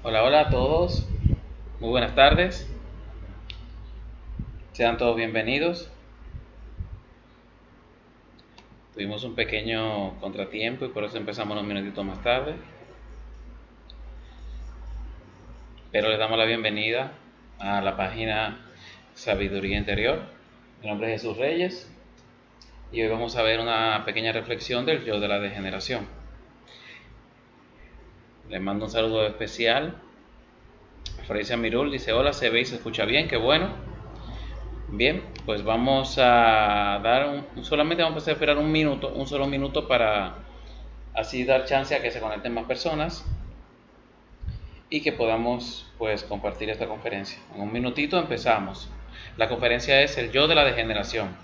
Hola, hola a todos. Muy buenas tardes. Sean todos bienvenidos. Tuvimos un pequeño contratiempo y por eso empezamos unos minutitos más tarde. Pero les damos la bienvenida a la página Sabiduría Interior. Mi nombre es Jesús Reyes y hoy vamos a ver una pequeña reflexión del yo de la degeneración. Les mando un saludo especial. Francia Mirul dice: hola, se ve y se escucha bien, qué bueno. Bien, pues vamos a dar solamente vamos a esperar un solo minuto para así dar chance a que se conecten más personas y que podamos pues compartir esta conferencia. En un minutito empezamos. La conferencia es el yo de la degeneración.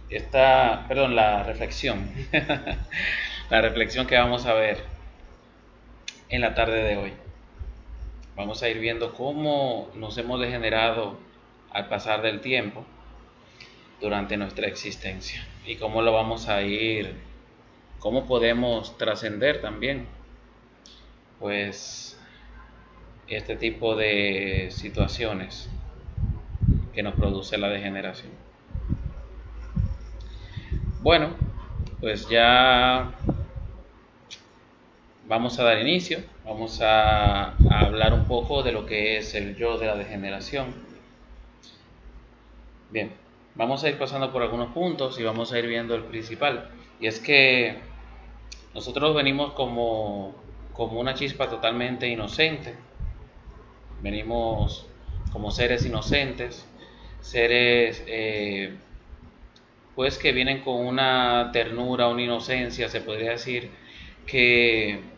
La reflexión. La reflexión que vamos a ver en la tarde de hoy. Vamos a ir viendo cómo nos hemos degenerado al pasar del tiempo durante nuestra existencia y cómo lo vamos a ir, cómo podemos trascender también pues este tipo de situaciones que nos produce la degeneración. Bueno, pues ya vamos a dar inicio, vamos a hablar un poco de lo que es el yo de la degeneración. Bien, vamos a ir pasando por algunos puntos y vamos a ir viendo el principal, y es que nosotros venimos como una chispa totalmente inocente, venimos como seres inocentes, seres pues que vienen con una ternura, una inocencia. Se podría decir que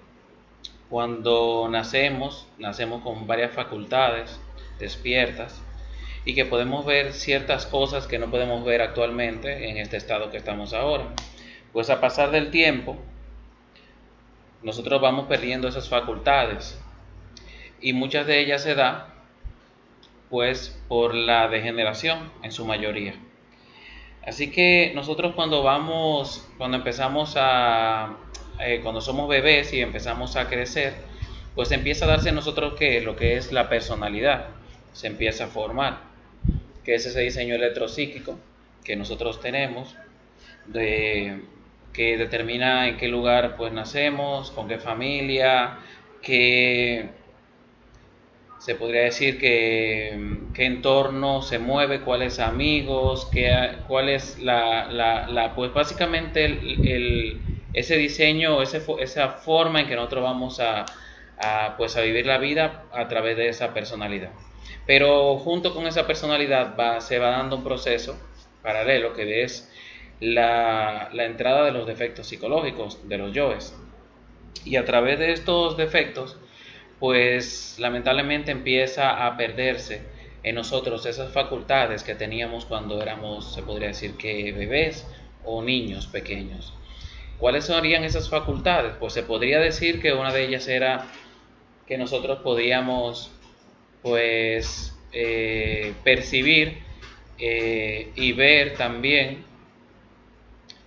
cuando nacemos con varias facultades despiertas y que podemos ver ciertas cosas que no podemos ver actualmente en este estado que estamos ahora. Pues a pasar del tiempo, nosotros vamos perdiendo esas facultades y muchas de ellas se da pues por la degeneración en su mayoría. Así que nosotros cuando empezamos cuando somos bebés y empezamos a crecer, pues empieza a darse en nosotros que lo que es la personalidad, se empieza a formar, que es ese diseño electropsíquico que nosotros tenemos, que determina en qué lugar pues nacemos, con qué familia, qué se podría decir qué entorno se mueve, cuáles amigos, cuál es pues básicamente ese diseño, esa forma en que nosotros vamos pues a vivir la vida a través de esa personalidad. Pero junto con esa personalidad se va dando un proceso paralelo que es la entrada de los defectos psicológicos, de los yoes. Y a través de estos defectos pues lamentablemente empieza a perderse en nosotros esas facultades que teníamos cuando éramos, se podría decir que bebés o niños pequeños. ¿Cuáles serían esas facultades? Pues se podría decir que una de ellas era que nosotros podíamos pues percibir y ver también.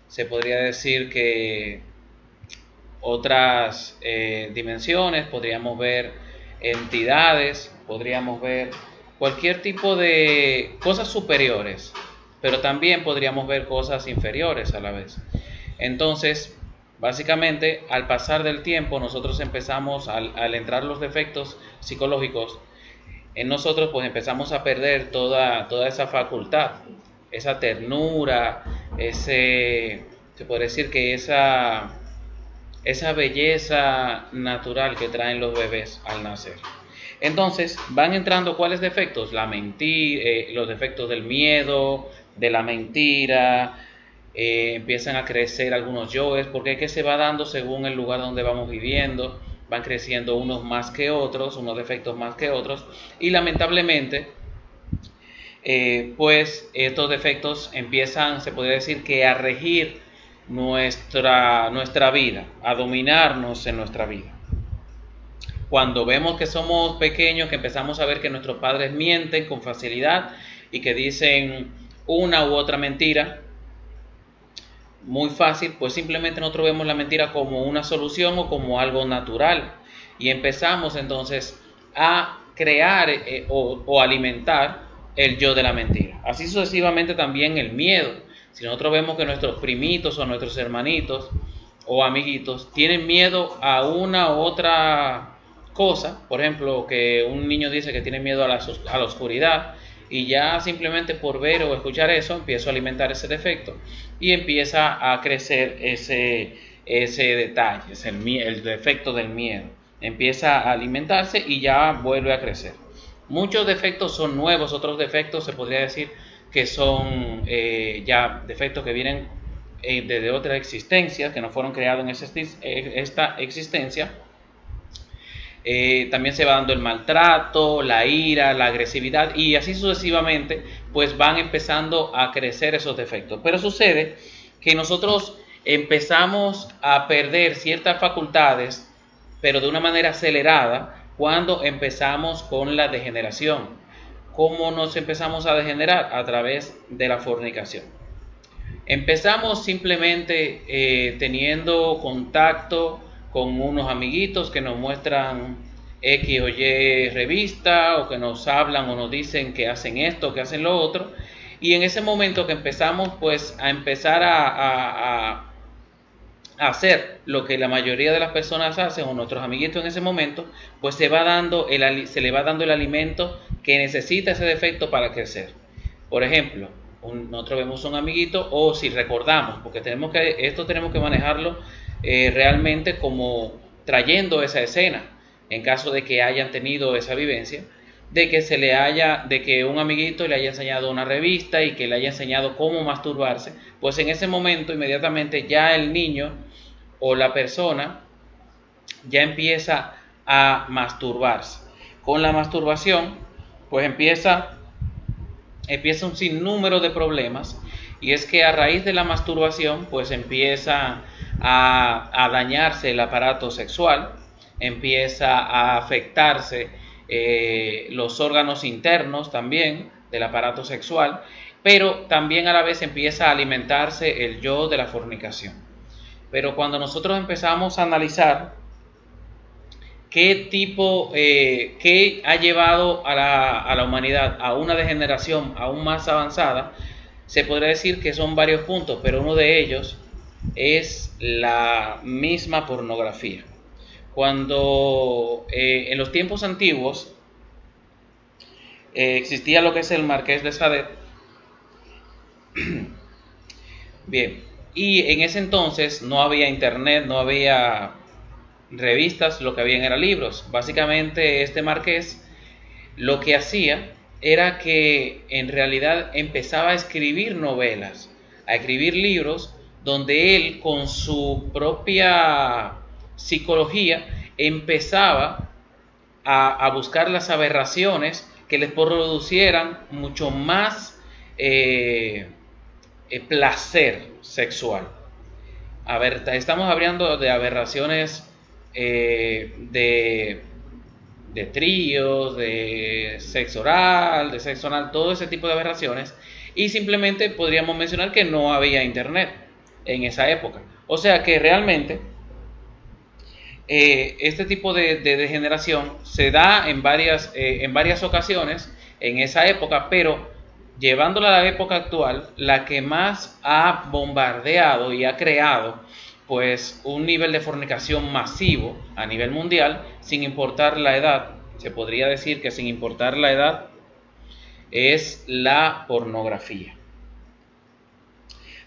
Se podría decir que otras dimensiones, podríamos ver entidades, podríamos ver cualquier tipo de cosas superiores, pero también podríamos ver cosas inferiores a la vez. Entonces, básicamente, al pasar del tiempo, nosotros empezamos, al entrar los defectos psicológicos en nosotros, pues empezamos a perder toda esa facultad, esa ternura, se puede decir que esa belleza natural que traen los bebés al nacer. Entonces van entrando cuáles defectos, los defectos del miedo, de la mentira, empiezan a crecer algunos yoes, porque es que se va dando según el lugar donde vamos viviendo, van creciendo unos más que otros, unos defectos más que otros, y lamentablemente pues estos defectos empiezan, se podría decir que a regir nuestra vida, a dominarnos en nuestra vida. Cuando vemos que somos pequeños, que empezamos a ver que nuestros padres mienten con facilidad y que dicen una u otra mentira, muy fácil, pues simplemente nosotros vemos la mentira como una solución o como algo natural y empezamos entonces a crear o alimentar el yo de la mentira. Así sucesivamente también el miedo. Si nosotros vemos que nuestros primitos o nuestros hermanitos o amiguitos tienen miedo a una u otra cosa, por ejemplo, que un niño dice que tiene miedo a la oscuridad, y ya simplemente por ver o escuchar eso empiezo a alimentar ese defecto y empieza a crecer ese detalle, es el defecto del miedo, empieza a alimentarse y ya vuelve a crecer. Muchos defectos son nuevos, otros defectos se podría decir que son ya defectos que vienen desde otras existencias, que no fueron creados en esta existencia. También se va dando el maltrato, la ira, la agresividad, y así sucesivamente pues van empezando a crecer esos defectos. Pero sucede que nosotros empezamos a perder ciertas facultades, pero de una manera acelerada, cuando empezamos con la degeneración. ¿Cómo nos empezamos a degenerar? A través de la fornicación. Empezamos simplemente teniendo contacto con unos amiguitos que nos muestran X o Y revista, o que nos hablan o nos dicen que hacen esto, que hacen lo otro, y en ese momento que empezamos pues a empezar a hacer lo que la mayoría de las personas hacen, o nuestros amiguitos en ese momento, pues se le va dando el alimento que necesita ese defecto para crecer. Por ejemplo, nosotros vemos un amiguito, o si recordamos, porque tenemos que manejarlo realmente como trayendo esa escena, en caso de que hayan tenido esa vivencia, de que un amiguito le haya enseñado una revista y que le haya enseñado cómo masturbarse, pues en ese momento inmediatamente ya el niño o la persona ya empieza a masturbarse. Con la masturbación pues empieza un sinnúmero de problemas, y es que a raíz de la masturbación pues empieza a dañarse el aparato sexual, empieza a afectarse los órganos internos también del aparato sexual, pero también a la vez empieza a alimentarse el yo de la fornicación. Pero cuando nosotros empezamos a analizar qué ha llevado a la humanidad a una degeneración aún más avanzada, se podría decir que son varios puntos, pero uno de ellos es la misma pornografía. Cuando en los tiempos antiguos existía lo que es el Marqués de Sade, bien, y en ese entonces no había internet, no había revistas, lo que habían eran libros. Básicamente este marqués lo que hacía era que en realidad empezaba a escribir novelas, a escribir libros, donde él con su propia psicología empezaba a buscar las aberraciones que les producieran mucho más placer sexual. A ver, estamos hablando de aberraciones de tríos, de sexo oral, todo ese tipo de aberraciones, y simplemente podríamos mencionar que no había internet en esa época. O sea que realmente este tipo de degeneración se da en varias ocasiones en esa época, pero llevándola a la época actual, la que más ha bombardeado y ha creado pues un nivel de fornicación masivo a nivel mundial, sin importar la edad, se podría decir que sin importar la edad, es la pornografía.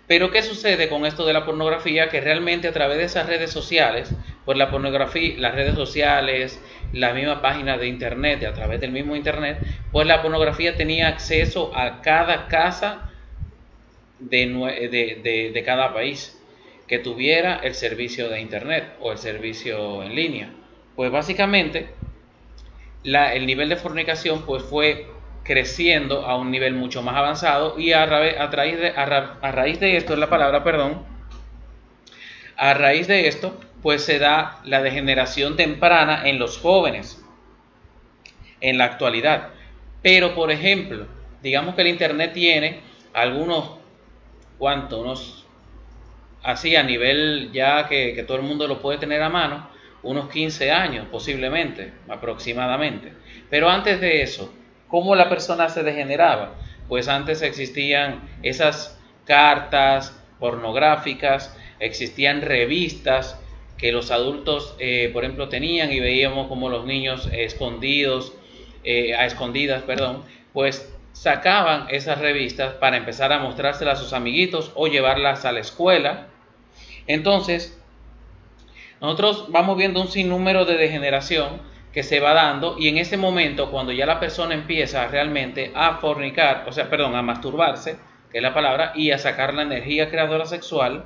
Pero ¿qué sucede con esto de la pornografía? Que realmente a través de esas redes sociales, pues la pornografía, las redes sociales, la misma página de internet, a través del mismo internet, pues la pornografía tenía acceso a cada casa de cada país que tuviera el servicio de internet o el servicio en línea. Pues básicamente el nivel de fornicación pues fue creciendo a un nivel mucho más avanzado, y a raíz de esto, a raíz de esto pues se da la degeneración temprana en los jóvenes en la actualidad. Pero por ejemplo, digamos que el internet tiene unos así a nivel ya que todo el mundo lo puede tener a mano, unos 15 años posiblemente, aproximadamente. Pero antes de eso, ¿cómo la persona se degeneraba? Pues antes existían esas cartas pornográficas, existían revistas que los adultos, por ejemplo, tenían y veíamos como los niños a escondidas, perdón, pues sacaban esas revistas para empezar a mostrárselas a sus amiguitos o llevarlas a la escuela. Entonces, nosotros vamos viendo un sinnúmero de degeneración que se va dando, y en ese momento, cuando ya la persona empieza realmente a fornicar, a masturbarse, que es la palabra, y a sacar la energía creadora sexual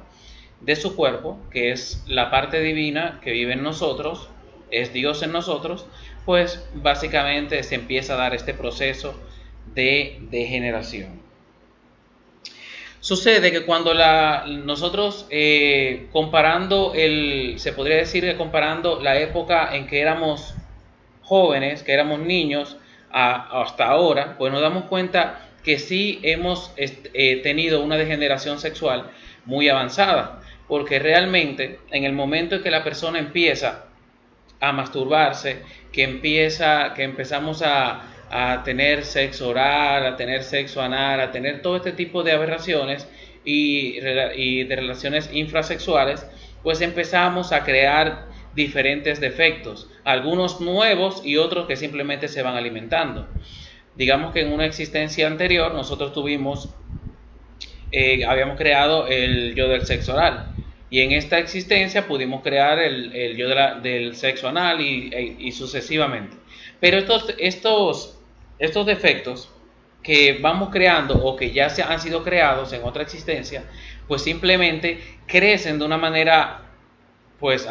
de su cuerpo, que es la parte divina que vive en nosotros, es Dios en nosotros, pues básicamente se empieza a dar este proceso de degeneración. Sucede que cuando nosotros se podría decir que comparando la época en que éramos jóvenes, que éramos niños, hasta ahora, pues nos damos cuenta que sí hemos tenido una degeneración sexual muy avanzada, porque realmente en el momento en que la persona empieza a masturbarse, que empezamos a tener sexo oral, a tener sexo anal, a tener todo este tipo de aberraciones y de relaciones infrasexuales, pues empezamos a crear diferentes defectos, algunos nuevos y otros que simplemente se van alimentando. Digamos que en una existencia anterior nosotros habíamos creado el yo del sexo oral, y en esta existencia pudimos crear el yo del sexo anal y sucesivamente. Pero estos defectos que vamos creando o que ya han sido creados en otra existencia, pues simplemente crecen de una manera, pues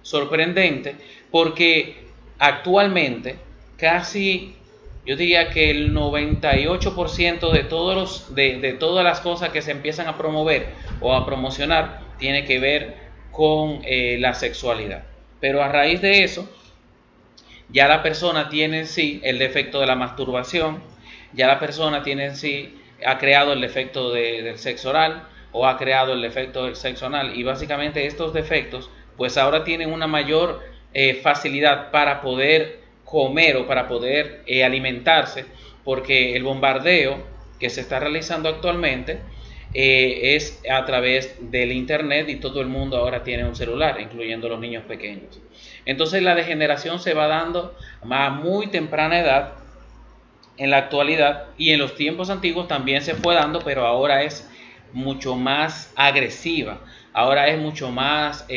sorprendente, porque actualmente casi, yo diría que el 98% de todas las cosas que se empiezan a promover o a promocionar tiene que ver con la sexualidad. Pero a raíz de eso, ya la persona tiene en sí el defecto de la masturbación, ya la persona tiene en sí, ha creado el defecto del sexo oral o ha creado el defecto del sexo anal, y básicamente estos defectos pues ahora tienen una mayor facilidad para poder comer o para poder alimentarse, porque el bombardeo que se está realizando actualmente es a través del internet, y todo el mundo ahora tiene un celular, incluyendo los niños pequeños. Entonces la degeneración se va dando a muy temprana edad en la actualidad, y en los tiempos antiguos también se fue dando, pero ahora es mucho más agresiva, ahora es mucho más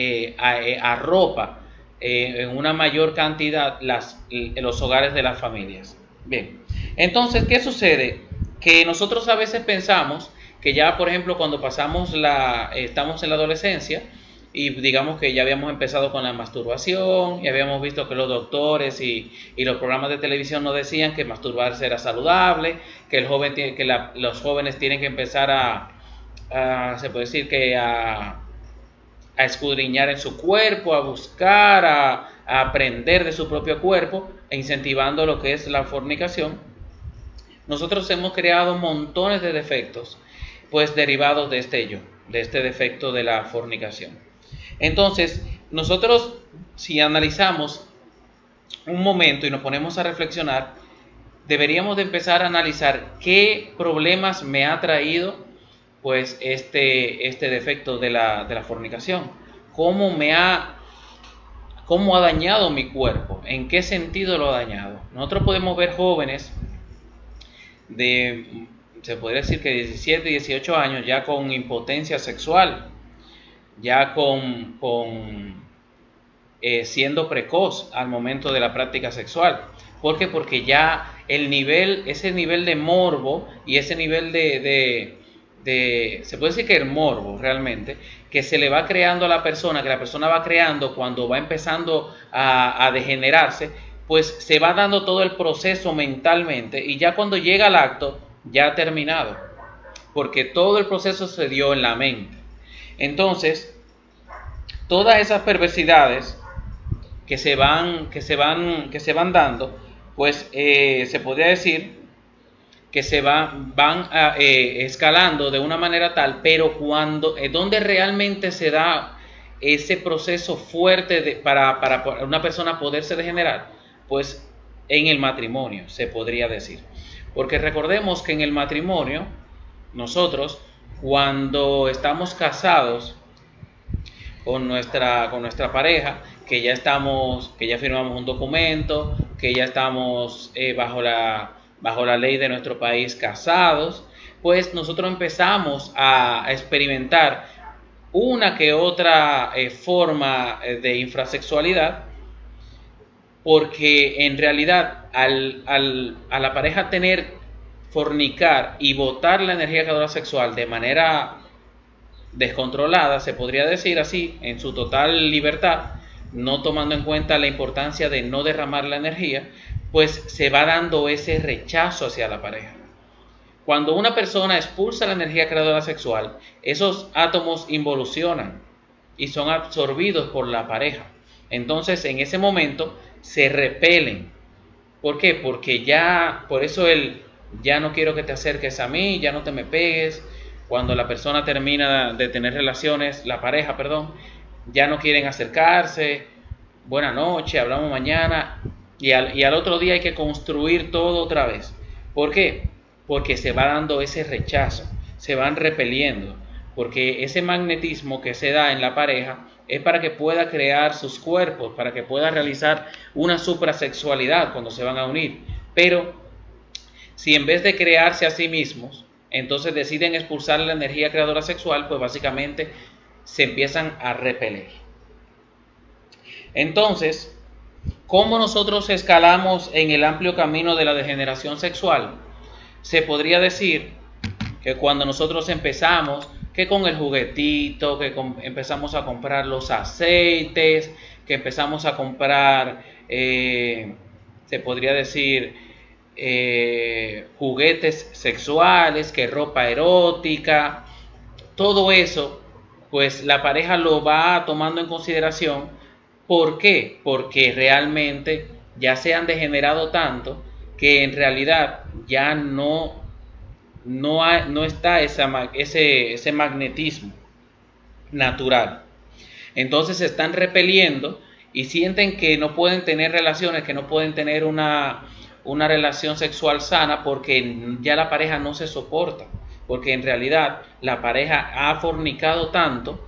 arropa en una mayor cantidad los hogares de las familias. Bien, entonces, ¿qué sucede? Que nosotros a veces pensamos que ya, por ejemplo, cuando estamos en la adolescencia, y digamos que ya habíamos empezado con la masturbación y habíamos visto que los doctores y los programas de televisión nos decían que masturbarse era saludable, que los jóvenes tienen que empezar se puede decir que a escudriñar en su cuerpo, a buscar, a aprender de su propio cuerpo, e incentivando lo que es la fornicación. Nosotros hemos creado montones de defectos, pues derivados de este defecto de la fornicación. Entonces, nosotros, si analizamos un momento y nos ponemos a reflexionar, deberíamos de empezar a analizar qué problemas me ha traído pues este defecto de la fornicación, cómo ha dañado mi cuerpo, en qué sentido lo ha dañado. Nosotros podemos ver jóvenes se podría decir que 17, 18 años ya con impotencia sexual, ya siendo precoz al momento de la práctica sexual. ¿Por qué? Porque ya ese nivel de morbo y ese nivel se puede decir que el morbo realmente, que se le va creando a la persona, que la persona va creando cuando va empezando a degenerarse, pues se va dando todo el proceso mentalmente, y ya cuando llega al acto, ya ha terminado, porque todo el proceso se dio en la mente. Entonces, todas esas perversidades que se van dando, pues se podría decir que se van escalando de una manera tal, pero donde realmente se da ese proceso fuerte para una persona poderse degenerar? Pues en el matrimonio, se podría decir. Porque recordemos que en el matrimonio, nosotros, cuando estamos casados con nuestra pareja, que ya firmamos un documento, que ya estamos bajo la ley de nuestro país casados, pues nosotros empezamos a experimentar una que otra forma de infrasexualidad, porque en realidad a la pareja fornicar y botar la energía creadora sexual de manera descontrolada, se podría decir así, en su total libertad, no tomando en cuenta la importancia de no derramar la energía, pues se va dando ese rechazo hacia la pareja. Cuando una persona expulsa la energía creadora sexual, esos átomos involucionan y son absorbidos por la pareja. Entonces, en ese momento se repelen. ¿Por qué? Porque por eso ya no quiero que te acerques a mí, ya no te me pegues. Cuando la persona termina de tener relaciones, la pareja, perdón, ya no quieren acercarse. Buenas noches, hablamos mañana. Y al otro día hay que construir todo otra vez. ¿Por qué? Porque se va dando ese rechazo, se van repeliendo. Porque ese magnetismo que se da en la pareja es para que pueda crear sus cuerpos, para que pueda realizar una suprasexualidad cuando se van a unir. Pero si en vez de crearse a sí mismos, entonces deciden expulsar la energía creadora sexual, pues básicamente se empiezan a repeler. Entonces, ¿cómo nosotros escalamos en el amplio camino de la degeneración sexual? Se podría decir que cuando nosotros empezamos, que con el juguetito, empezamos a comprar los aceites, que empezamos a comprar, se podría decir, juguetes sexuales, que ropa erótica, todo eso, pues la pareja lo va tomando en consideración. ¿Por qué? Porque realmente ya se han degenerado tanto que en realidad ya no está ese magnetismo natural. Entonces se están repeliendo y sienten que no pueden tener relaciones, que no pueden tener una relación sexual sana, porque ya la pareja no se soporta, porque en realidad la pareja ha fornicado tanto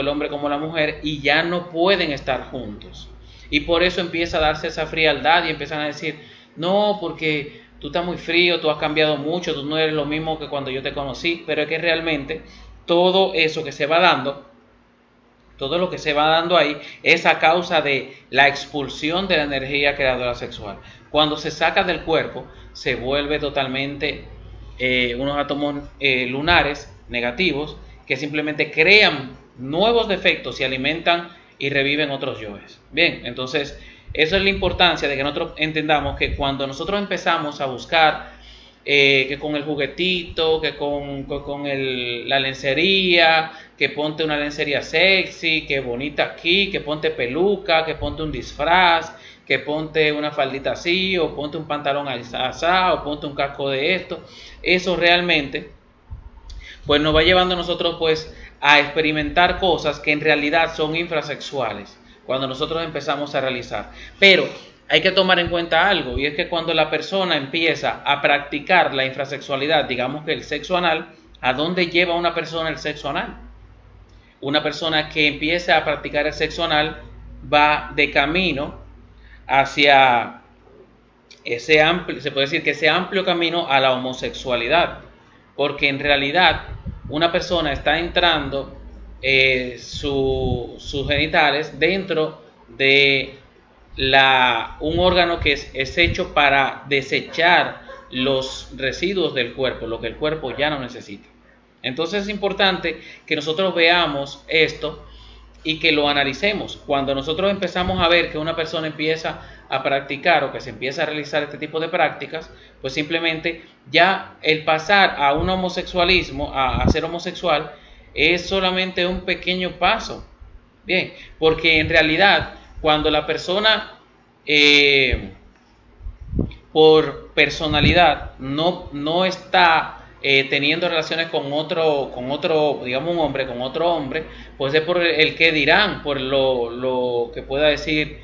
el hombre como la mujer, y ya no pueden estar juntos. Y por eso empieza a darse esa frialdad y empiezan a decir: no, porque tú estás muy frío, tú has cambiado mucho, tú no eres lo mismo que cuando yo te conocí. Pero es que realmente todo eso que se va dando, todo lo que se va dando ahí, es a causa de la expulsión de la energía creadora sexual. Cuando se saca del cuerpo, se vuelve totalmente unos átomos lunares negativos, que simplemente crean nuevos defectos y alimentan y reviven otros yoes. Bien, entonces eso es la importancia de que nosotros entendamos que cuando nosotros empezamos a buscar que con el juguetito, que con la lencería, que ponte una lencería sexy, que bonita aquí, que ponte peluca, que ponte un disfraz, que ponte una faldita así, o ponte un pantalón asá, o ponte un casco de esto, eso realmente pues nos va llevando a nosotros pues a experimentar cosas que en realidad son infrasexuales cuando nosotros empezamos a realizar. Pero hay que tomar en cuenta algo, y es que cuando la persona empieza a practicar la infrasexualidad, digamos que el sexo anal, ¿a dónde lleva una persona el sexo anal? Una persona que empieza a practicar el sexo anal va de camino hacia ese amplio, se puede decir que ese amplio camino a la homosexualidad, porque en realidad una persona está entrando sus genitales dentro de un órgano que es hecho para desechar los residuos del cuerpo, lo que el cuerpo ya no necesita. Entonces es importante que nosotros veamos esto y que lo analicemos. Cuando nosotros empezamos a ver que una persona empieza a practicar o que se empieza a realizar este tipo de prácticas, pues simplemente ya el pasar a un homosexualismo, a ser homosexual, es solamente un pequeño paso. Bien, porque en realidad cuando la persona por personalidad no está teniendo relaciones con otro, digamos un hombre, con otro hombre, pues es por el que dirán, por lo que pueda decir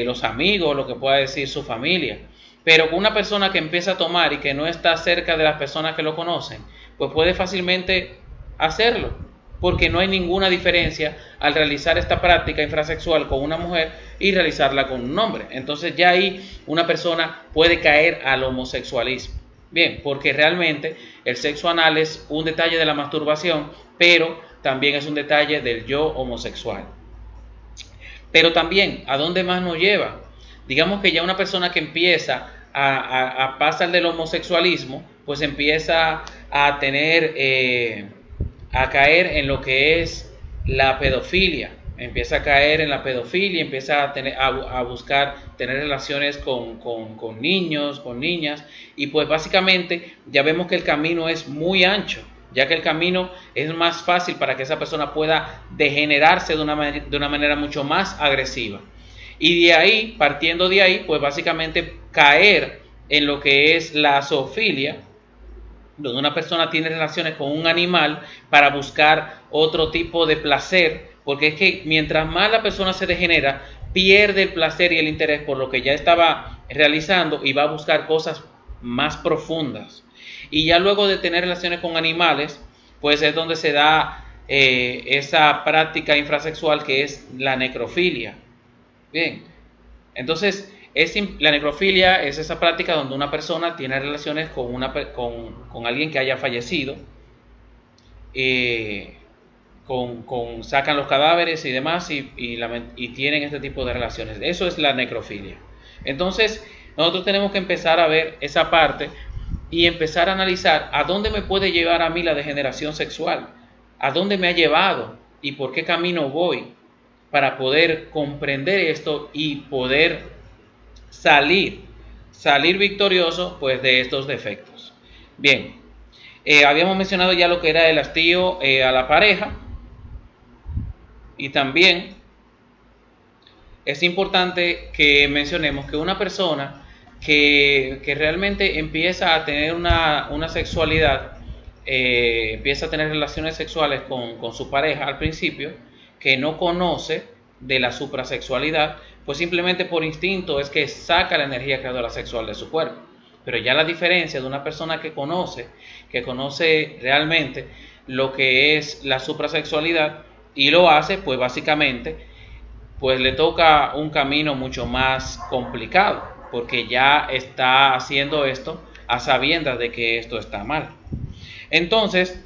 los amigos, lo que pueda decir su familia. Pero con una persona que empieza a tomar y que no está cerca de las personas que lo conocen, pues puede fácilmente hacerlo, porque no hay ninguna diferencia al realizar esta práctica infrasexual con una mujer y realizarla con un hombre. Entonces ya ahí una persona puede caer al homosexualismo. Bien, porque realmente el sexo anal es un detalle de la masturbación, pero también es un detalle del yo homosexual. Pero también, ¿a dónde más nos lleva? Digamos que ya una persona que empieza a pasar del homosexualismo, pues empieza a tener, a caer en lo que es la pedofilia. Empieza a caer en la pedofilia, empieza a buscar tener relaciones con niños, con niñas, y pues básicamente ya vemos que el camino es muy ancho, ya que el camino es más fácil para que esa persona pueda degenerarse de una manera mucho más agresiva. Y de ahí, partiendo de ahí, pues básicamente caer en lo que es la zoofilia, donde una persona tiene relaciones con un animal para buscar otro tipo de placer, porque es que mientras más la persona se degenera, pierde el placer y el interés por lo que ya estaba realizando y va a buscar cosas más profundas. Y ya luego de tener relaciones con animales, pues es donde se da esa práctica infrasexual que es la necrofilia. Bien, entonces la necrofilia es esa práctica donde una persona tiene relaciones con alguien que haya fallecido, sacan los cadáveres y demás y tienen este tipo de relaciones. Eso es la necrofilia. Entonces nosotros tenemos que empezar a ver esa parte y empezar a analizar a dónde me puede llevar a mí la degeneración sexual, a dónde me ha llevado y por qué camino voy, para poder comprender esto y poder salir victorioso pues de estos defectos. Bien, habíamos mencionado ya lo que era el hastío a la pareja, y también es importante que mencionemos que una persona que realmente empieza a tener una sexualidad, empieza a tener relaciones sexuales con su pareja al principio, que no conoce de la suprasexualidad, pues simplemente por instinto es que saca la energía creadora sexual de su cuerpo. Pero ya la diferencia de una persona que conoce realmente lo que es la suprasexualidad y lo hace, pues básicamente pues le toca un camino mucho más complicado, porque ya está haciendo esto a sabiendas de que esto está mal. Entonces,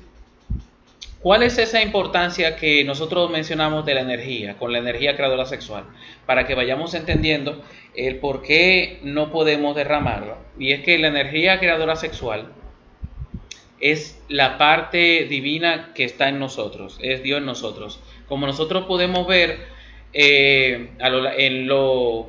¿cuál es esa importancia que nosotros mencionamos de la energía, con la energía creadora sexual? Para que vayamos entendiendo el por qué no podemos derramarla. Y es que la energía creadora sexual es la parte divina que está en nosotros, es Dios en nosotros. Como nosotros podemos ver en lo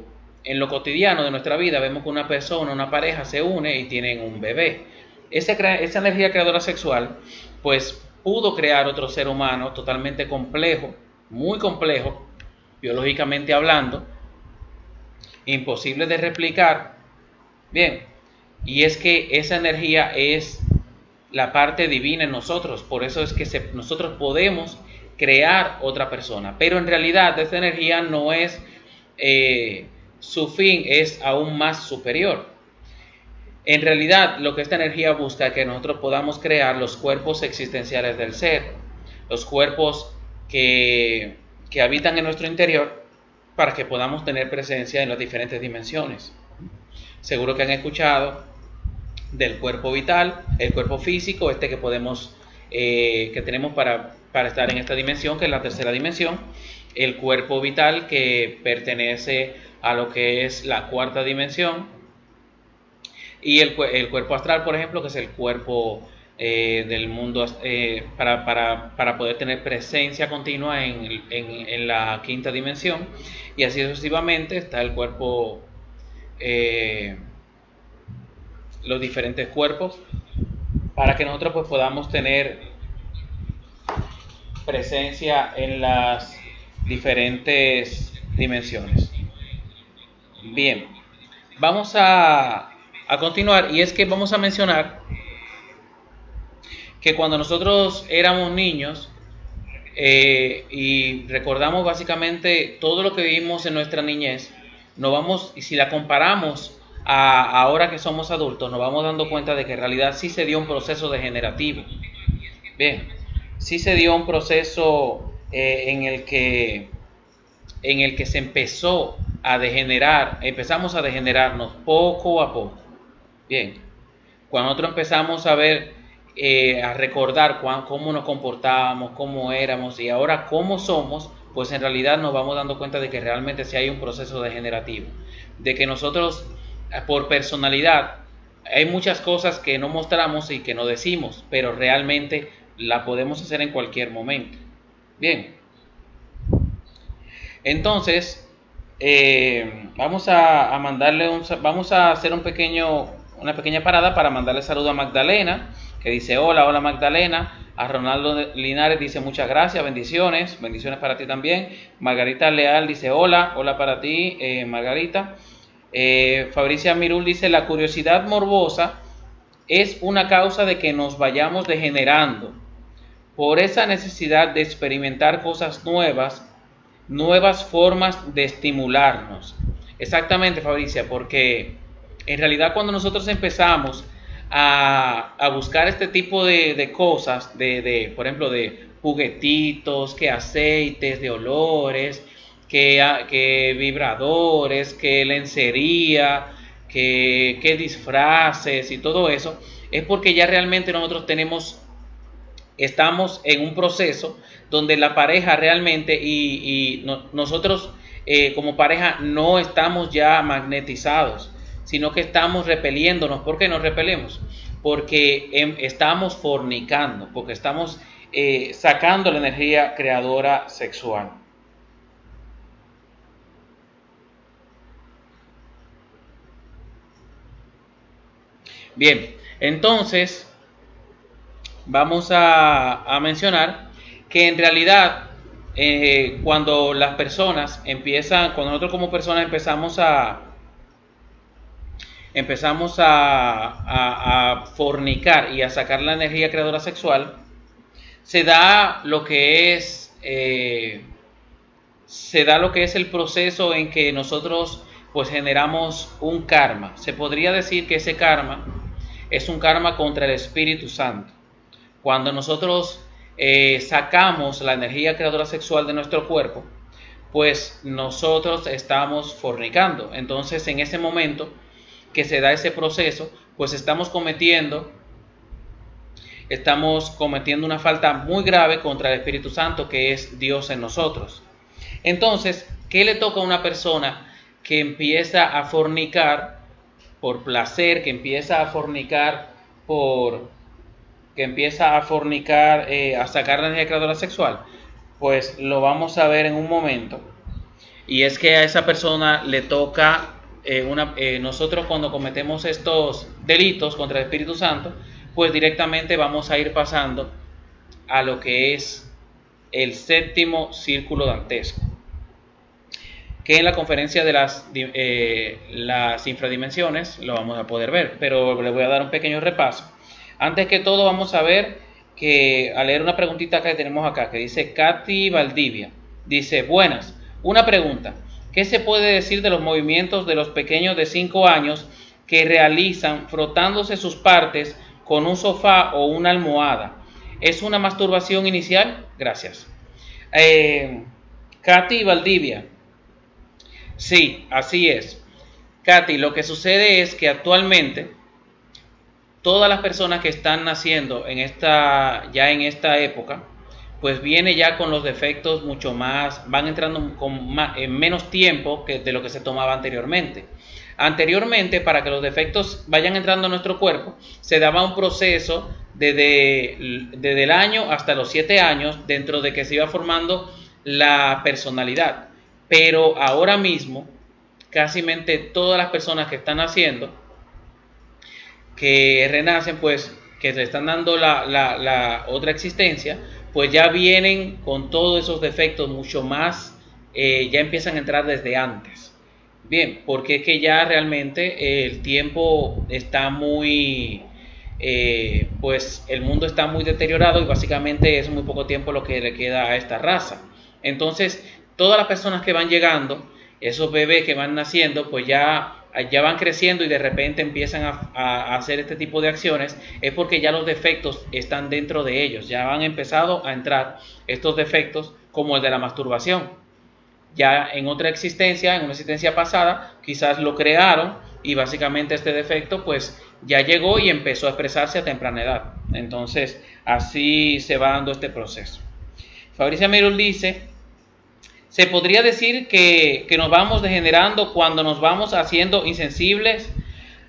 cotidiano de nuestra vida, vemos que una persona, una pareja se une y tienen un bebé. Esa energía creadora sexual, pues pudo crear otro ser humano totalmente complejo, muy complejo, biológicamente hablando, imposible de replicar. Bien, y es que esa energía es la parte divina en nosotros, por eso es que nosotros podemos crear otra persona, pero en realidad esta energía no es, su fin es aún más superior. En realidad lo que esta energía busca es que nosotros podamos crear los cuerpos existenciales del ser, los cuerpos que habitan en nuestro interior, para que podamos tener presencia en las diferentes dimensiones. Seguro que han escuchado del cuerpo vital, el cuerpo físico, que podemos, que tenemos para estar en esta dimensión, que es la tercera dimensión, el cuerpo vital que pertenece a lo que es la cuarta dimensión, y el cuerpo astral, por ejemplo, que es el cuerpo del mundo, para poder tener presencia continua en la quinta dimensión, y así sucesivamente está el cuerpo, los diferentes cuerpos, para que nosotros pues podamos tener presencia en las diferentes dimensiones. Bien, vamos a continuar, y es que vamos a mencionar que cuando nosotros éramos niños y recordamos básicamente todo lo que vivimos en nuestra niñez, y si la comparamos a ahora que somos adultos, nos vamos dando cuenta de que en realidad sí se dio un proceso degenerativo. Bien, sí se dio un proceso en el que se empezó a degenerar, empezamos a degenerarnos poco a poco. Bien, cuando nosotros empezamos a ver, a recordar cómo nos comportábamos, cómo éramos y ahora cómo somos, pues en realidad nos vamos dando cuenta de que realmente sí hay un proceso degenerativo, de que nosotros por personalidad hay muchas cosas que no mostramos y que no decimos, pero realmente la podemos hacer en cualquier momento. Bien, entonces vamos a hacer una pequeña parada para mandarle saludo a Magdalena, que dice hola Magdalena. A Ronaldo Linares dice muchas gracias, bendiciones para ti también. Margarita Leal dice hola para ti, Margarita. Fabricia Mirul dice la curiosidad morbosa es una causa de que nos vayamos degenerando por esa necesidad de experimentar cosas nuevas formas de estimularnos. Exactamente, Fabricia, porque en realidad cuando nosotros empezamos a buscar este tipo de cosas, por ejemplo, de juguetitos, que aceites, de olores, que vibradores, que lencería, que disfraces y todo eso, es porque ya realmente nosotros estamos en un proceso donde la pareja realmente nosotros como pareja no estamos ya magnetizados, sino que estamos repeliéndonos. ¿Por qué nos repelemos? Porque estamos fornicando, porque estamos sacando la energía creadora sexual. Bien, entonces vamos a mencionar que en realidad cuando nosotros como personas empezamos a fornicar y a sacar la energía creadora sexual, se da lo que es el proceso en que nosotros pues generamos un karma. Se podría decir que ese karma es un karma contra el Espíritu Santo. Cuando nosotros sacamos la energía creadora sexual de nuestro cuerpo, pues nosotros estamos fornicando. Entonces, en ese momento que se da ese proceso, pues estamos cometiendo una falta muy grave contra el Espíritu Santo, que es Dios en nosotros. Entonces, ¿qué le toca a una persona que empieza a fornicar por placer, que empieza a fornicar a sacar la energía creadora sexual? Pues lo vamos a ver en un momento. Y es que a esa persona le toca, nosotros cuando cometemos estos delitos contra el Espíritu Santo, pues directamente vamos a ir pasando a lo que es el séptimo círculo dantesco, que en la conferencia de las infradimensiones lo vamos a poder ver, pero le voy a dar un pequeño repaso. Antes que todo vamos a leer una preguntita que tenemos acá, que dice Katy Valdivia. Dice, buenas, una pregunta. ¿Qué se puede decir de los movimientos de los pequeños de 5 años que realizan frotándose sus partes con un sofá o una almohada? ¿Es una masturbación inicial? Gracias. Katy Valdivia. Sí, así es. Katy, lo que sucede es que actualmente todas las personas que están naciendo en esta época, pues viene ya con los defectos mucho más, van entrando en menos tiempo de lo que se tomaba anteriormente. Anteriormente, para que los defectos vayan entrando a nuestro cuerpo, se daba un proceso desde el año hasta los 7 años, dentro de que se iba formando la personalidad. Pero ahora mismo, casi todas las personas que están naciendo, que renacen, pues que le están dando la otra existencia, pues ya vienen con todos esos defectos mucho más, ya empiezan a entrar desde antes. Bien, porque es que ya realmente el tiempo está muy pues el mundo está muy deteriorado y básicamente es muy poco tiempo lo que le queda a esta raza. Entonces, todas las personas que van llegando, esos bebés que van naciendo, pues ya van creciendo y de repente empiezan a hacer este tipo de acciones, es porque ya los defectos están dentro de ellos, ya han empezado a entrar estos defectos como el de la masturbación. Ya en otra existencia, en una existencia pasada, quizás lo crearon y básicamente este defecto pues ya llegó y empezó a expresarse a temprana edad. Entonces así se va dando este proceso. Fabricia Mirul dice: se podría decir que nos vamos degenerando cuando nos vamos haciendo insensibles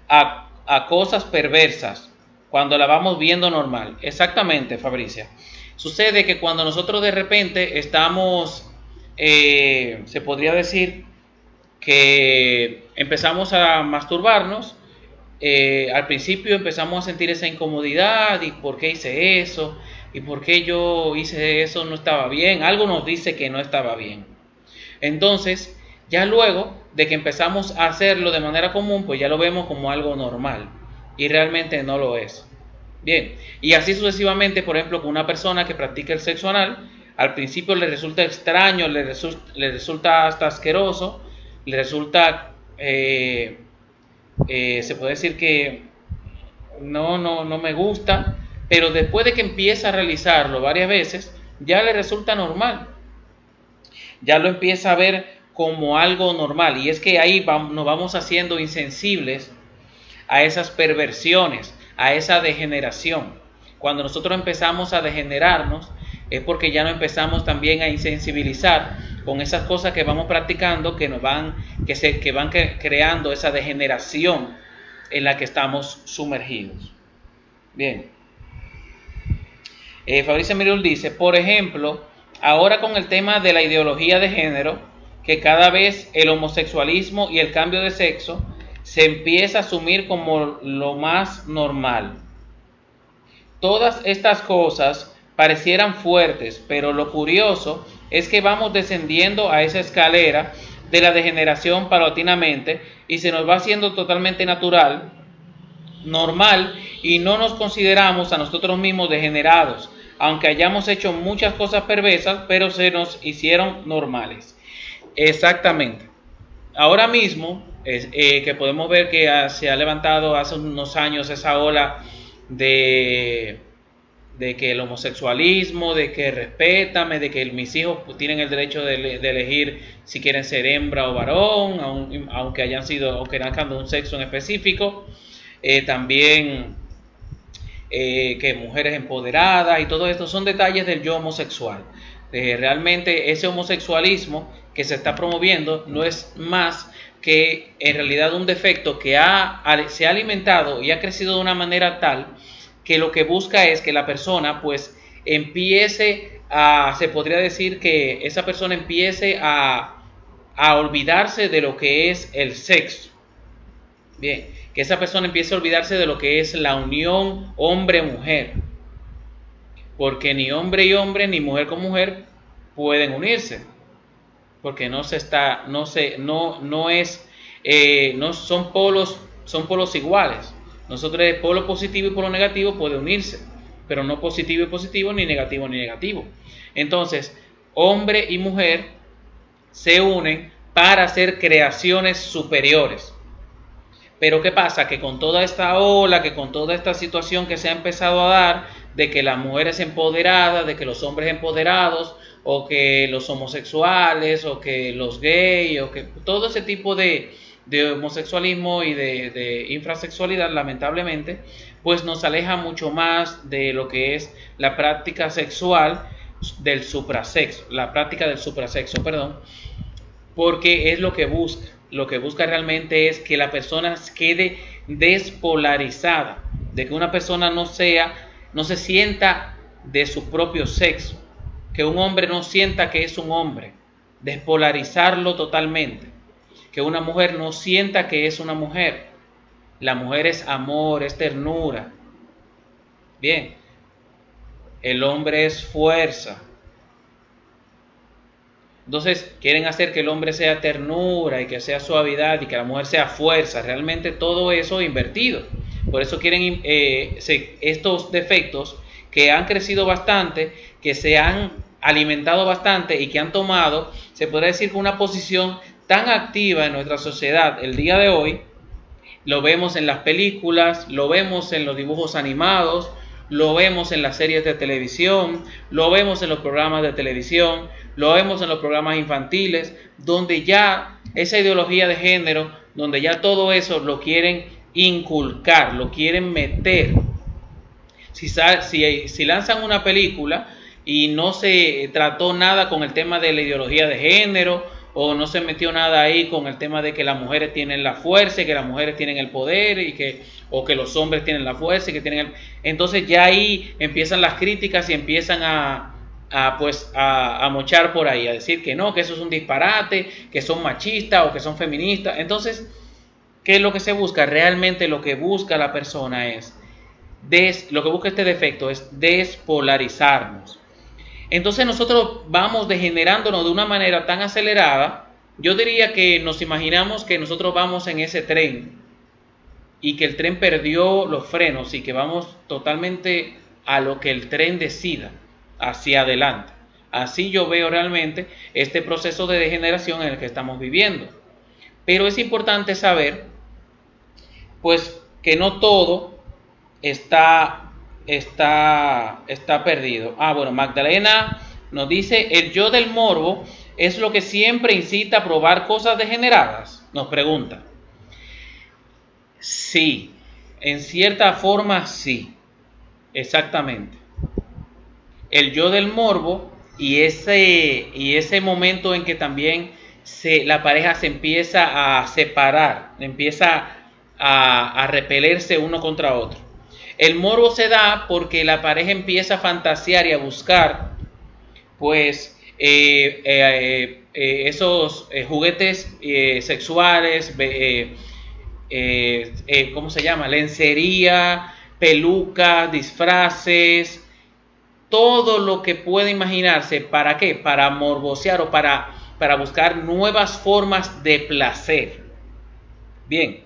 a cosas perversas, cuando la vamos viendo normal. Exactamente, Fabricia. Sucede que cuando nosotros de repente estamos, se podría decir que empezamos a masturbarnos, al principio empezamos a sentir esa incomodidad y por qué hice eso, y por qué yo hice eso, no estaba bien, algo nos dice que no estaba bien. Entonces, ya luego de que empezamos a hacerlo de manera común, pues ya lo vemos como algo normal y realmente no lo es. Bien, y así sucesivamente, por ejemplo, con una persona que practica el sexo anal, al principio le resulta extraño, le resulta hasta asqueroso, le resulta, se puede decir que no me gusta, pero después de que empieza a realizarlo varias veces, ya le resulta normal. Ya lo empieza a ver como algo normal, y es que ahí nos vamos haciendo insensibles a esas perversiones, a esa degeneración. Cuando nosotros empezamos a degenerarnos es porque ya no empezamos también a insensibilizar con esas cosas que vamos practicando que van creando esa degeneración en la que estamos sumergidos. Bien. Fabricia Mirul dice, por ejemplo, ahora con el tema de la ideología de género, que cada vez el homosexualismo y el cambio de sexo se empieza a asumir como lo más normal. Todas estas cosas parecieran fuertes, pero lo curioso es que vamos descendiendo a esa escalera de la degeneración paulatinamente y se nos va haciendo totalmente natural, normal, y no nos consideramos a nosotros mismos degenerados, aunque hayamos hecho muchas cosas perversas, pero se nos hicieron normales. Exactamente. Ahora mismo, que podemos ver que se ha levantado hace unos años esa ola de que el homosexualismo, de que respétame, de que mis hijos tienen el derecho de elegir si quieren ser hembra o varón, aunque nazcan de un sexo en específico. También que mujeres empoderadas, y todo esto son detalles del yo homosexual. Realmente ese homosexualismo que se está promoviendo no es más que en realidad un defecto que se ha alimentado y ha crecido de una manera tal que lo que busca es que la persona pues empiece se podría decir que esa persona empiece a olvidarse de lo que es el sexo. Bien, que esa persona empiece a olvidarse de lo que es la unión hombre-mujer, porque ni hombre y hombre ni mujer con mujer pueden unirse, porque no son polos iguales. Nosotros el polo positivo y polo negativo puede unirse, pero no positivo y positivo, ni negativo ni negativo. Entonces, hombre y mujer se unen para hacer creaciones superiores. Pero ¿qué pasa? Que con toda esta ola, que con toda esta situación que se ha empezado a dar, de que las mujeres empoderadas, de que los hombres empoderados, o que los homosexuales, o que los gays, o que todo ese tipo de homosexualismo y de infrasexualidad, lamentablemente, pues nos aleja mucho más de lo que es la práctica sexual del suprasexo, porque es lo que busca. Lo que busca realmente es que la persona quede despolarizada, de que una persona no se sienta de su propio sexo, que un hombre no sienta que es un hombre, despolarizarlo totalmente, que una mujer no sienta que es una mujer. La mujer es amor, es ternura. Bien, el hombre es fuerza. Entonces quieren hacer que el hombre sea ternura y que sea suavidad y que la mujer sea fuerza. Realmente todo eso invertido. Por eso quieren estos defectos que han crecido bastante, que se han alimentado bastante y que han tomado, se podría decir, una posición tan activa en nuestra sociedad el día de hoy. Lo vemos en las películas, lo vemos en los dibujos animados, lo vemos en las series de televisión, lo vemos en los programas de televisión, lo vemos en los programas infantiles, donde ya esa ideología de género, donde ya todo eso lo quieren inculcar, lo quieren meter. Si lanzan una película y no se trató nada con el tema de la ideología de género, o no se metió nada ahí con el tema de que las mujeres tienen la fuerza y que las mujeres tienen el poder, o que los hombres tienen la fuerza y que tienen entonces ya ahí empiezan las críticas y empiezan a mochar por ahí, a decir que no, que eso es un disparate, que son machistas o que son feministas. Entonces, ¿qué es lo que se busca? Realmente lo que busca la persona lo que busca este defecto es despolarizarnos. Entonces nosotros vamos degenerándonos de una manera tan acelerada. Yo diría que nos imaginamos que nosotros vamos en ese tren y que el tren perdió los frenos y que vamos totalmente a lo que el tren decida, hacia adelante. Así yo veo realmente este proceso de degeneración en el que estamos viviendo. Pero es importante saber, pues, que no todo está perdido. Bueno, Magdalena nos dice: el yo del morbo es lo que siempre incita a probar cosas degeneradas, nos pregunta. Sí, en cierta forma sí, exactamente. El yo del morbo y ese momento en que también la pareja se empieza a separar, empieza a repelerse uno contra otro. El morbo se da porque la pareja empieza a fantasear y a buscar, pues, esos juguetes sexuales, ¿cómo se llama? Lencería, pelucas, disfraces, todo lo que puede imaginarse. ¿Para qué? Para morbosear o para buscar nuevas formas de placer. Bien,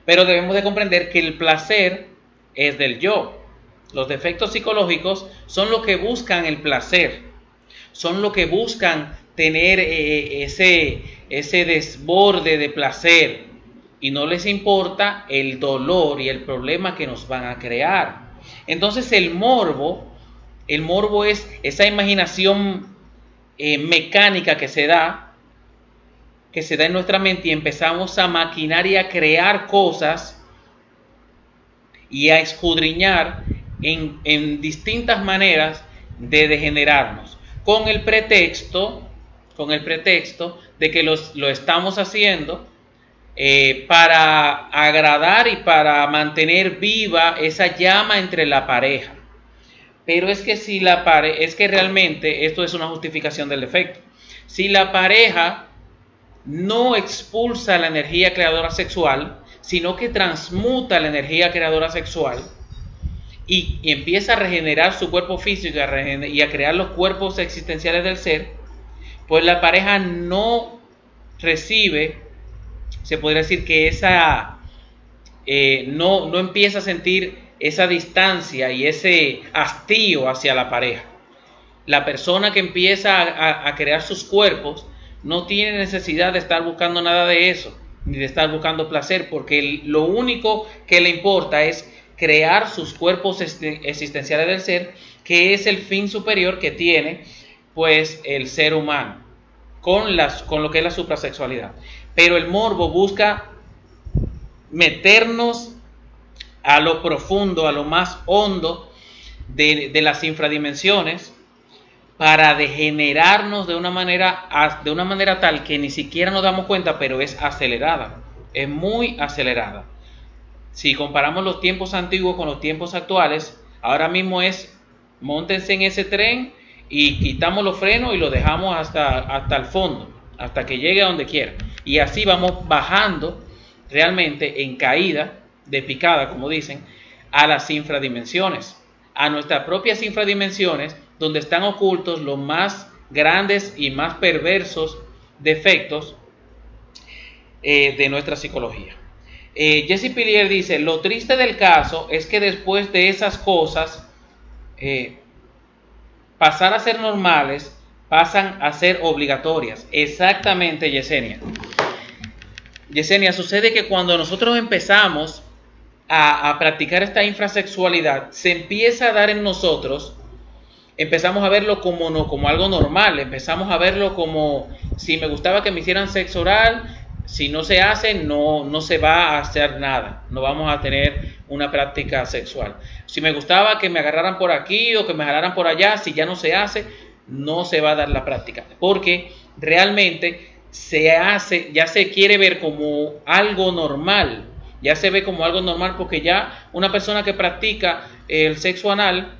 pero debemos de comprender que el placer es del yo. Los defectos psicológicos son lo que buscan el placer, son lo que buscan tener ese desborde de placer, y no les importa el dolor y el problema que nos van a crear. Entonces el morbo es esa imaginación mecánica que se da en nuestra mente, y empezamos a maquinar y a crear cosas y a escudriñar en distintas maneras de degenerarnos, con el pretexto de que lo estamos haciendo para agradar y para mantener viva esa llama entre la pareja. Pero es que realmente esto es una justificación del defecto. Si la pareja no expulsa la energía creadora sexual, sino que transmuta la energía creadora sexual y empieza a regenerar su cuerpo físico y a crear los cuerpos existenciales del ser, pues la pareja no recibe, se podría decir que no empieza a sentir esa distancia y ese hastío hacia la pareja. La persona que empieza a crear sus cuerpos no tiene necesidad de estar buscando nada de eso, ni de estar buscando placer, porque lo único que le importa es crear sus cuerpos existenciales del ser, que es el fin superior que tiene, pues, el ser humano, con lo que es la suprasexualidad. Pero el morbo busca meternos a lo profundo, a lo más hondo de las infradimensiones, para degenerarnos de una manera tal que ni siquiera nos damos cuenta, pero es acelerada, es muy acelerada. Si comparamos los tiempos antiguos con los tiempos actuales, ahora mismo móntense en ese tren y quitamos los frenos y lo dejamos hasta el fondo, hasta que llegue a donde quiera. Y así vamos bajando realmente en caída, de picada, como dicen, a las infradimensiones, a nuestras propias infradimensiones, donde están ocultos los más grandes y más perversos defectos de nuestra psicología. Jesse Pilier dice, lo triste del caso es que después de esas cosas, pasar a ser normales, pasan a ser obligatorias. Exactamente, Yesenia. Yesenia, sucede que cuando nosotros empezamos a practicar esta infrasexualidad, se empieza a dar en nosotros, empezamos a verlo como algo normal, empezamos a verlo como si me gustaba que me hicieran sexo oral, si no se hace, no se va a hacer nada, no vamos a tener una práctica sexual. Si me gustaba que me agarraran por aquí o que me jalaran por allá, si ya no se hace, no se va a dar la práctica, porque realmente ya se quiere ver como algo normal, ya se ve como algo normal, porque ya una persona que practica el sexo anal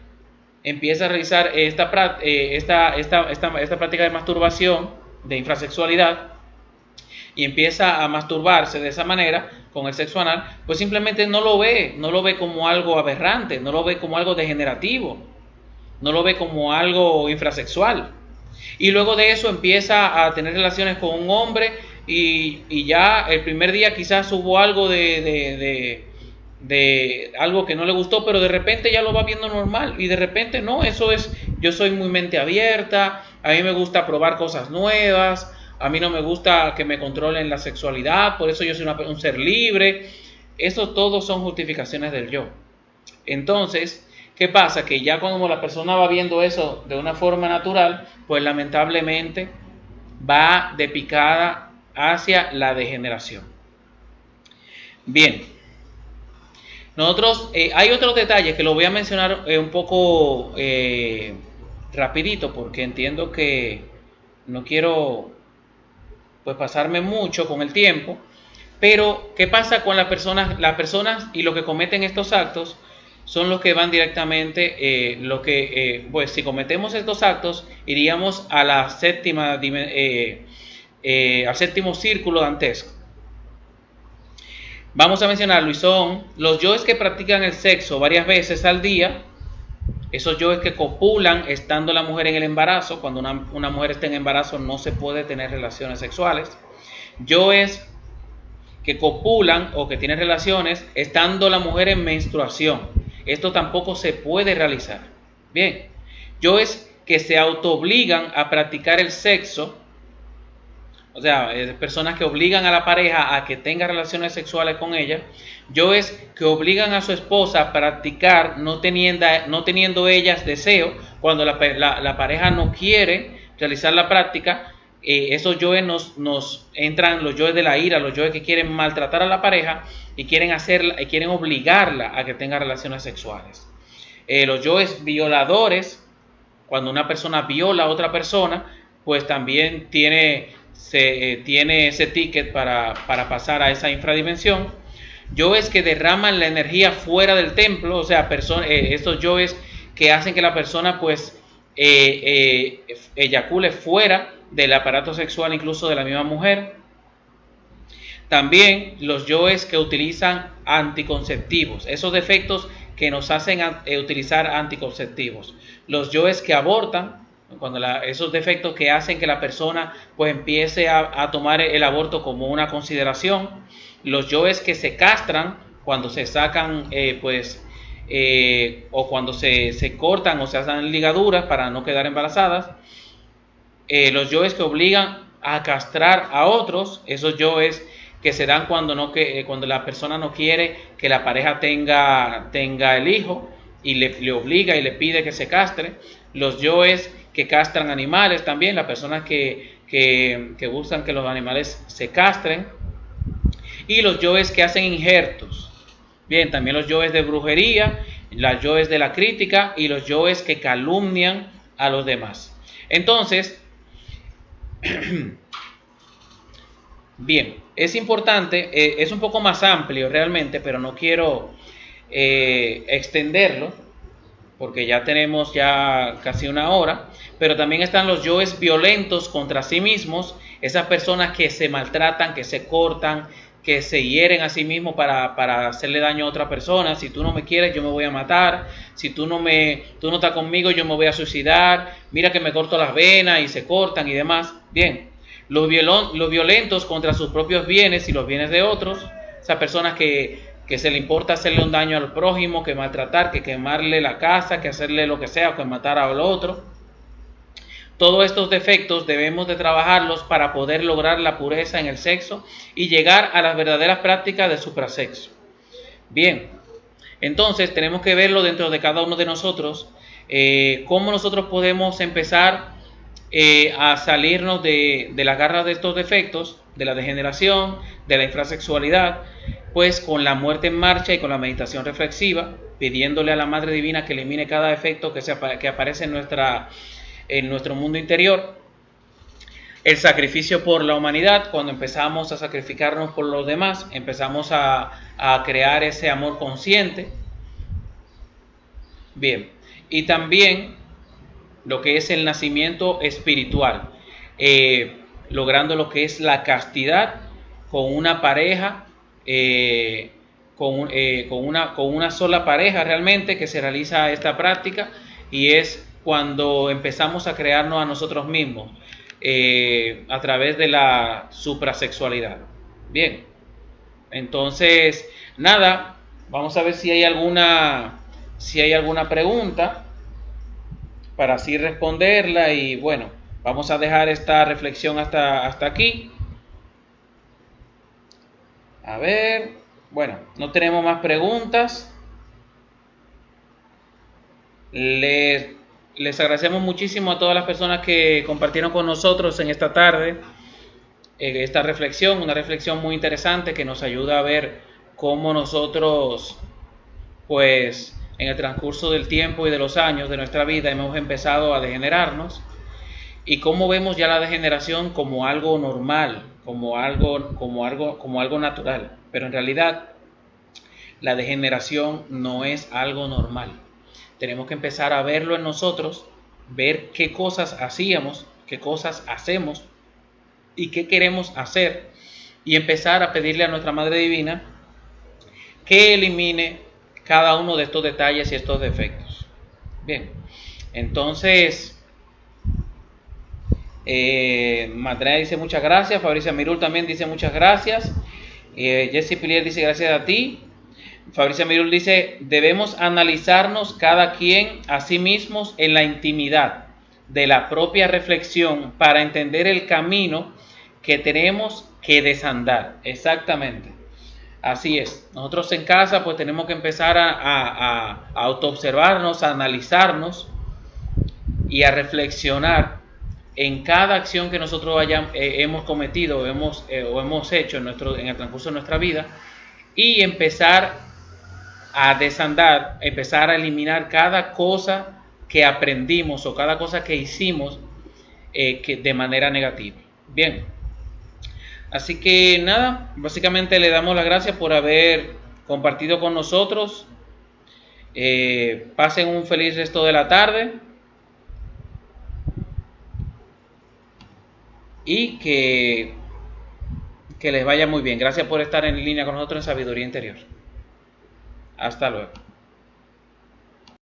empieza a realizar esta práctica de masturbación, de infrasexualidad, y empieza a masturbarse de esa manera con el sexo anal, pues simplemente no lo ve como algo aberrante, no lo ve como algo degenerativo, no lo ve como algo infrasexual. Y luego de eso empieza a tener relaciones con un hombre y ya el primer día quizás hubo algo de algo que no le gustó, pero de repente ya lo va viendo normal y de repente no, eso es, yo soy muy mente abierta, a mí me gusta probar cosas nuevas, a mí no me gusta que me controlen la sexualidad, por eso yo soy un ser libre. Eso todo son justificaciones del yo. Entonces, ¿qué pasa? Que ya cuando la persona va viendo eso de una forma natural, pues lamentablemente va de picada hacia la degeneración. Bien, nosotros, hay otros detalles que lo voy a mencionar un poco rapidito, porque entiendo que no quiero pues pasarme mucho con el tiempo. Pero ¿qué pasa con las personas? Las personas y los que cometen estos actos son los que van directamente, pues si cometemos estos actos, iríamos a la al séptimo círculo dantesco. Vamos a mencionarlo, y son los yoes que practican el sexo varias veces al día, esos yoes que copulan estando la mujer en el embarazo. Cuando una mujer está en embarazo no se puede tener relaciones sexuales. Yoes que copulan o que tienen relaciones estando la mujer en menstruación. Esto tampoco se puede realizar. Bien, yoes que se autoobligan a practicar el sexo, o sea, personas que obligan a la pareja a que tenga relaciones sexuales con ella. Yoes que obligan a su esposa a practicar no teniendo ellas deseo, cuando la pareja no quiere realizar la práctica. Esos yoes nos entran, los yoes de la ira, los yoes que quieren maltratar a la pareja y quieren obligarla a que tenga relaciones sexuales. Los yoes violadores, cuando una persona viola a otra persona, pues también tiene ese ticket para pasar a esa infradimensión. Yoes que derraman la energía fuera del templo, o sea, estos yoes que hacen que la persona pues eyacule fuera del aparato sexual, incluso de la misma mujer. También los yoes que utilizan anticonceptivos, esos defectos que nos hacen utilizar anticonceptivos. Los yoes que abortan, esos defectos que hacen que la persona pues empiece a tomar el aborto como una consideración. Los yoes que se castran cuando se sacan o cuando se cortan o se hacen ligaduras para no quedar embarazadas. Los yoes que obligan a castrar a otros, esos yoes que se dan cuando la persona no quiere que la pareja tenga el hijo y le obliga y le pide que se castre. Los yoes que castran animales también, las personas que buscan que los animales se castren. Y los yoes que hacen injertos. Bien, también los yoes de brujería, los yoes de la crítica y los yoes que calumnian a los demás. Entonces, bien, es importante, es un poco más amplio realmente, pero no quiero extenderlo, porque ya tenemos casi una hora. Pero también están los yoes violentos contra sí mismos, esas personas que se maltratan, que se cortan, que se hieren a sí mismos para hacerle daño a otra persona. Si tú no me quieres, yo me voy a matar. Si tú no estás conmigo, yo me voy a suicidar. Mira que me corto las venas, y se cortan y demás. Bien, los violentos contra sus propios bienes y los bienes de otros, esas personas que se le importa hacerle un daño al prójimo, que maltratar, que quemarle la casa, que hacerle lo que sea, o que matar al otro. Todos estos defectos debemos de trabajarlos para poder lograr la pureza en el sexo y llegar a las verdaderas prácticas de suprasexo. Bien, entonces tenemos que verlo dentro de cada uno de nosotros, cómo nosotros podemos empezar a salirnos de las garras de estos defectos, de la degeneración, de la infrasexualidad, pues con la muerte en marcha y con la meditación reflexiva, pidiéndole a la Madre Divina que elimine cada defecto que aparece en nuestro mundo interior. El sacrificio por la humanidad, cuando empezamos a sacrificarnos por los demás, empezamos a crear ese amor consciente. Bien, y también lo que es el nacimiento espiritual, logrando lo que es la castidad con una pareja, con una sola pareja realmente, que se realiza esta práctica, y es cuando empezamos a crearnos a nosotros mismos a través de la suprasexualidad. Bien, entonces nada, vamos a ver si hay alguna pregunta para así responderla, y bueno, vamos a dejar esta reflexión hasta aquí. A ver, bueno, no tenemos más preguntas. Les agradecemos muchísimo a todas las personas que compartieron con nosotros en esta tarde esta reflexión, una reflexión muy interesante que nos ayuda a ver cómo nosotros, pues, en el transcurso del tiempo y de los años de nuestra vida hemos empezado a degenerarnos, y cómo vemos ya la degeneración como algo normal, como algo natural. Pero en realidad la degeneración no es algo normal. Tenemos que empezar a verlo en nosotros, ver qué cosas hacíamos, qué cosas hacemos y qué queremos hacer, y empezar a pedirle a nuestra Madre Divina que elimine cada uno de estos detalles y estos defectos. Bien, entonces Matrea dice muchas gracias, Fabricia Mirul también dice muchas gracias, Jessy Pilier dice gracias a ti. Fabricia Mirul dice: debemos analizarnos cada quien a sí mismos en la intimidad de la propia reflexión para entender el camino que tenemos que desandar. Exactamente, así es. Nosotros en casa pues tenemos que empezar a autoobservarnos, a analizarnos y a reflexionar en cada acción que nosotros hemos cometido o hemos hecho en el transcurso de nuestra vida, y empezar a desandar, empezar a eliminar cada cosa que aprendimos o cada cosa que hicimos de manera negativa. Bien, así que nada, básicamente le damos las gracias por haber compartido con nosotros. Pasen un feliz resto de la tarde y que les vaya muy bien. Gracias por estar en línea con nosotros en Sabiduría Interior. Hasta luego.